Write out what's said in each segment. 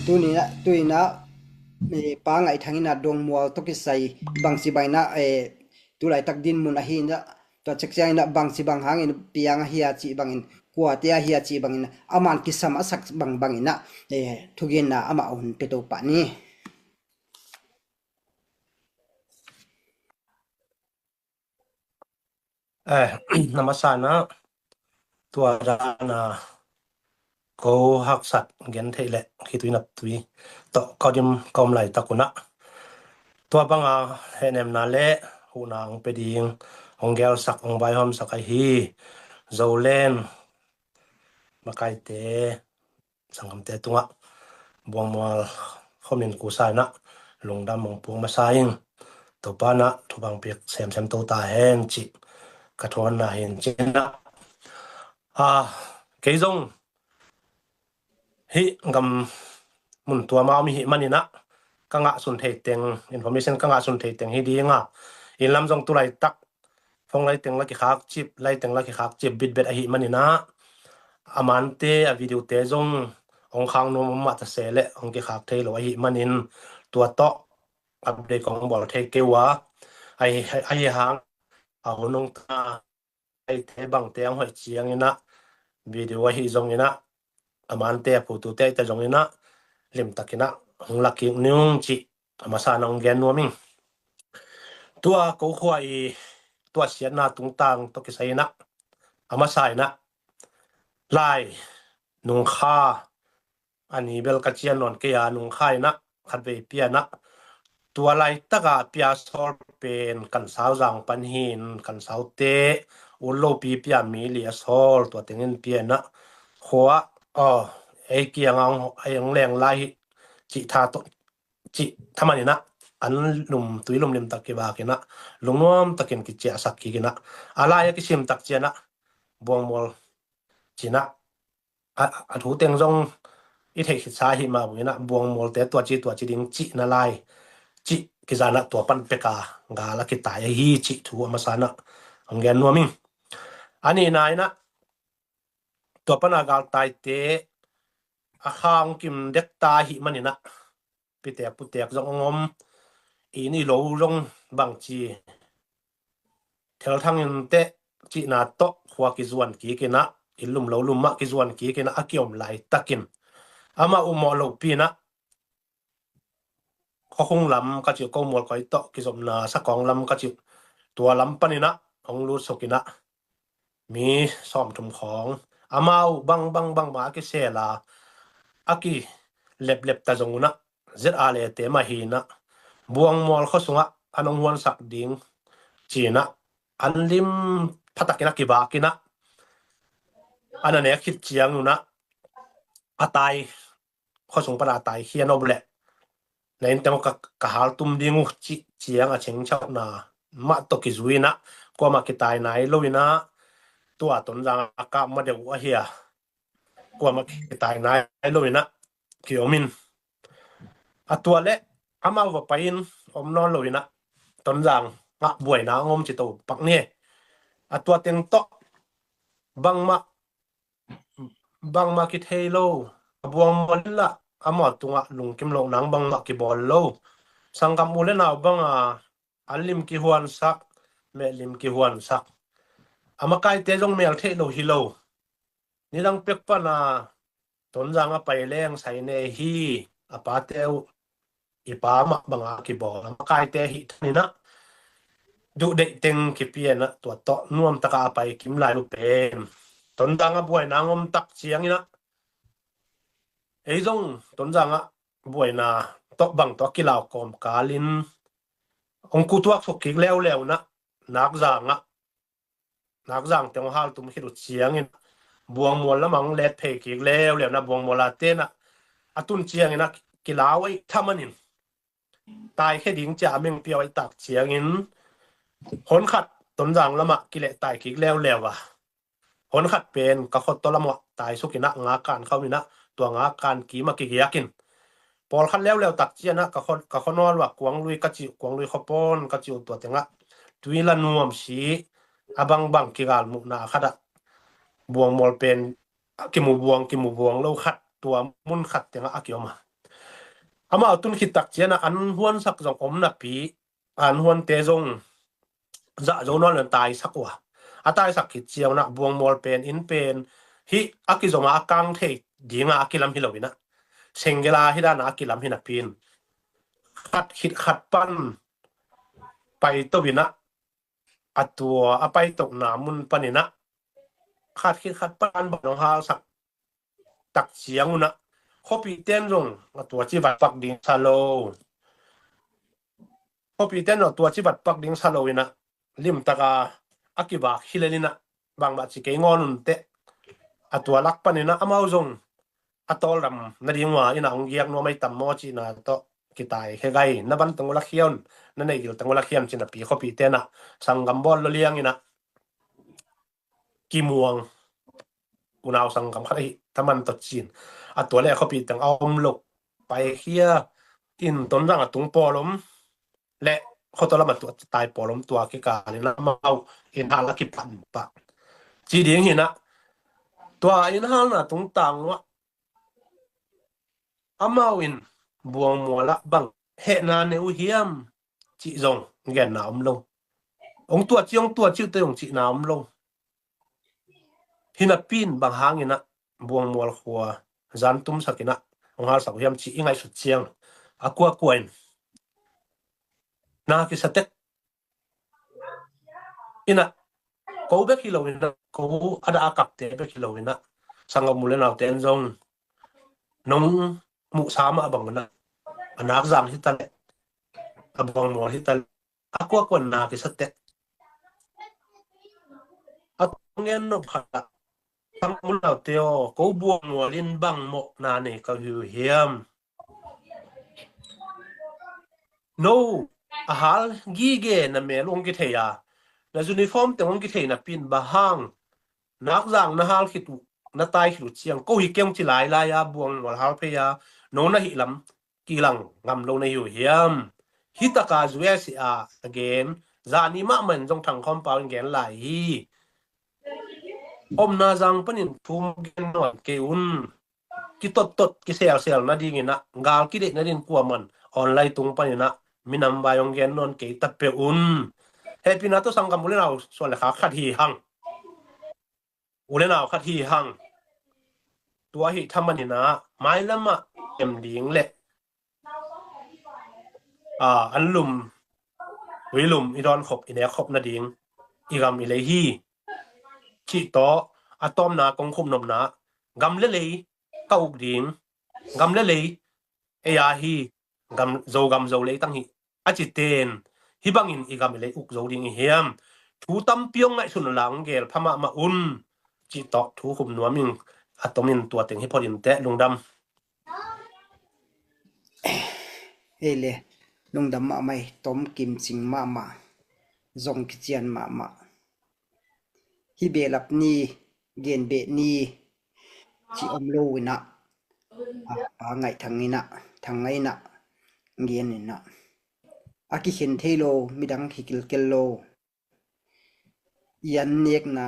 tu ni na tuina pa ngai thangina dong mual to ki sai bang si baina tu lai tak din mun a hin da to chek chang na bang si bang hangin piang hi a chi bangin kwa tia hi a chi bangin aman ki sam asak bang bangina thugin na ama un pe to pa ni namasana tuarana ko haksat gen theile khituinap tui to kodim komlai takuna tua banga henem na le hunang peding ongel sak ong bai hom sakai hi zolen makai te sangam te tunga buangmal khomin ku sai na lungdam mong puang masaing to pana thubang pek sem to ta hen chi kathon na hen china keizong hi ngam mun tua ma mi hi manina kanga sun thei teng information kanga sun thei teng hi dinga in lam jong tu lai tak phong lai teng la ki khak chip lai teng la ki khak chip bit bet a hi manina amante a video te jong ong khang no ma ta se le ong ki khak thei lo hi manin tua to update kong bol thei kewa ai hang a honong ta ai the bang te ang hoi chiang ina video hi jong ina amante photo te ta jong ina lim takina hong laki nyung chi amasana ong gen noming tua ko khwai tua sian na tung tang to ki sai na amasai na lai nung kha ani bel ka chian non ke ya nung khai na khat ve pia na tua lai taka pia sol pen kan sao jang pan hin kan sao te ulo pi pia mi li sol tua tengin pia na khwa ei kiang ang leng lai chi tha to chi thamani na an lum tuilum lim takiba kina lungnom takin ki cha sakki kina ala ya ki sim tak chena buang mol china a thu teng jong i thei sa hi ma buina buang mol te tua chi ding chi na lai chi ki zana to pan peka ga la ki ta hi chi thu ma sana angen noming ani nai na to pana gal tai te a khang kim dek ta hi manina pitek putek jong ngom ini lo rong bang chi thel thangin te chi na to khwa ki zuan ki kina ilum lo lum ma ki zuan ki kina akiom lai takin ama umo lo pina khong lam ka chi ko mol koi to ki som na sa kong lam ka chi tua lam panina ong lu sokina mi som thum khong amau bang ma ki sela aki lep ta jonguna zet ale te ma hi na buang mol khosunga anong wan sak ding china anlim phatakina ki ba kina anane khit chiang nu na atai khosung para atai hian oble nain temo ka hal tum dingu chi chiang a cheng chau na ma to ki zuina ko ma ki tai nai loina tua ton jang ka ma de wa hia ko ma ki tai nai loina ki omin atuale ama wa pain om non loina ton jang ma buai na ngom chi to pak ni atua teng to bang ma ki thelo buang mon la amo tunga lungkim lo nang bang ma ki bol lo sangkam ule na bang alim ki huan sak me lim ki huan sak amakai te jong mel the lo hi lo ni dang pek pa na ton jang a pai leng sai ne hi apa teu ipa ma bang ki bol amakai te hi ni na du de teng ki pia na to to nuam taka pai kim lai lu pen ton jang a buai na ngom tak chiang ina ei jong ton jang a buai na to bang to ki law kom kalin ong ku tuak phok ki lew na nak jang teng hal tum hiru chiang in buang mol lamang let phe ki lew na buang mola te na atun chiang ina ki law ai thamanin tai khe ding cha meng piao ai tak chiang in hon khat ton jang lama ki le tai ki lew wa hon khat pen ka khot to lama tai sukina nga kan khawina to nga kan ki ma ki yakin pol khan lew tak chiana ka khonol wa kwang lui ka chi kwang lui khopon ka chi to tenga tuila nuam si abang ki gal mu na khada buang mol pen ki mu buang lo khat tua mun khat tenga akioma ama tun khit tak chiana an huan sak jong om na pi an huan te jong za zo non lan tai sakwa atai sak khit chiaw na buang mol pen in pen hi akizoma akang thei dinga akilam hilowina sengela hidana akilam hina pin khat khit khat pan pai to wina atua apai tok na mun panina khat khit khat pan banong hal sak tak chianguna khopi ten jong atua chi wat pak ding salo khopi ten no tua chi wat pak ding salo wina lim taka akiba hilelina bangba chi ke ngonun te atua lak panina amau jong atol ram na dingwa ina onggiak no mai tam mo chi na to kitai hegai na ban tangula khion na nei gil tangula khiam china pi khopi tena sangam bol lo liang ina kimuang unaw sangam khari taman to chin atwa le khopi tang om lok pai khia tin ton rang atung polom le khotola ma tu tai polom tua ki ka ni na mau in hala ki pan pa chi ding hina tua in hal na tung tang wa amawin buang mola bang he na ne u hiam chi zong gen na lo ong tua chi te ong chi na lo hina pin bang hangina buang mol khwa zan tum sakina ong hal sak hiam chi ingai su chiang akwa kwen na ki satek ina ko be kilowina ko ada akap te be kilowina sangam mulen au ten zong nong mu sama bang na anak zam hital abang mo hital akwa kwen na ki satek atungen no phata tang mulau teo ko buang mo lin bang mo na ne ka hu hiam no ahal gige na melong ki theya na uniform te ong ki theina pin bahang nak jang na hal khitu na tai khitu chiang ko hi keng chi lai la ya buang wal hal phe ya no na hi lam kilang ngam lo na yu hiam hitaka us a again zani ma man jong thang compound gen lai hi om na jang panin phum gen non ke un ki tot ki sel na ding ina ngal ki de na din kwa man online tung panina minam bayong gen non ke tape un happy na to sangam ulen aw so le khat hi hang ulen aw khat hi hang tua hi thamanina mai lama em ding le an lum wilum idon khop ine khop na ding igam ile hi chi to atom na kong khum nom na gam le le kauk ding gam le le e ya hi gam zo le tang hi achi ten hi bangin igam ile uk zo ding hiam thu tam piong ngai sun lang gel phama ma un chi to thu khum nuamin atomin tua teng hi podin te lungdam ele lungdam ma mai tom kim ching ma zong ki chian ma hi belap ni gen be ni chi om lo wina pa ngai thangai na gen ni na aki hen thelo midang hikil kello yan nek na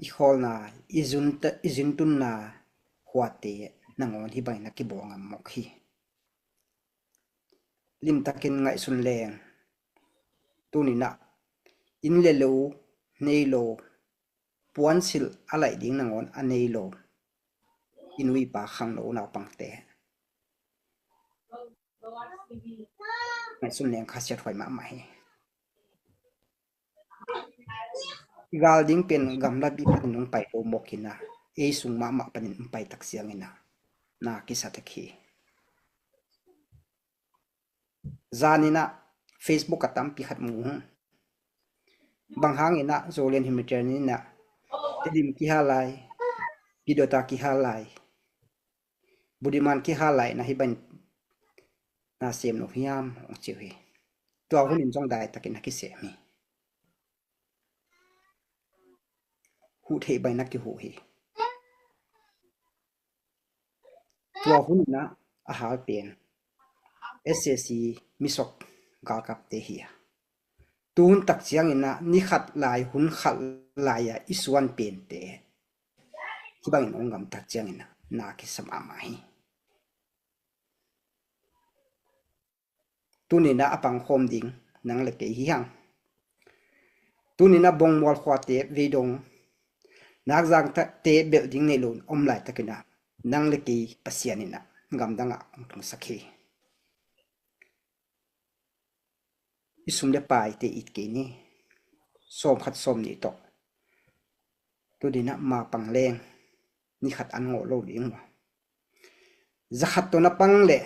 I khol na izun tun na huate nangon hi bai na ki bongam mok hi lim takin ngai sun leng tunina in le lo nei lo puan sil alai ding nangon anei lo inui pa khang lo na pangte ngai sun leng khasiat hoi ma mai gal ding pen gamla bi pan nong pai lo mokina e sung ma panin pai tak siang ina na ki satakhi zanina Facebook atam pi khat mu bang hang ina zolen himiter ni na tedim ki halai pidota ki halai budiman ki halai na hiban na sem no hiam ong chiwi to hunin jong dai takin ki se mi hu thei bai na ki hu hi to hunina a hal pen SSC misok gal kap te hi tun tak chiang ina ni khat lai hun khat lai ya iswan pen te ki bang ong gam tak chiang ina na ki sam ama hi tu ni na apang khom ding nang le ke hi hang tu ni na bong mol khwa te ve dong nak jang ta te building nei lon om lai takina nang le ke pasiani na ngam danga tung sakhe isum le pai te it ke ni som khat som ni to tu ni na ma pang leng ni khat an ngo lo ding ma zakhat to na pang le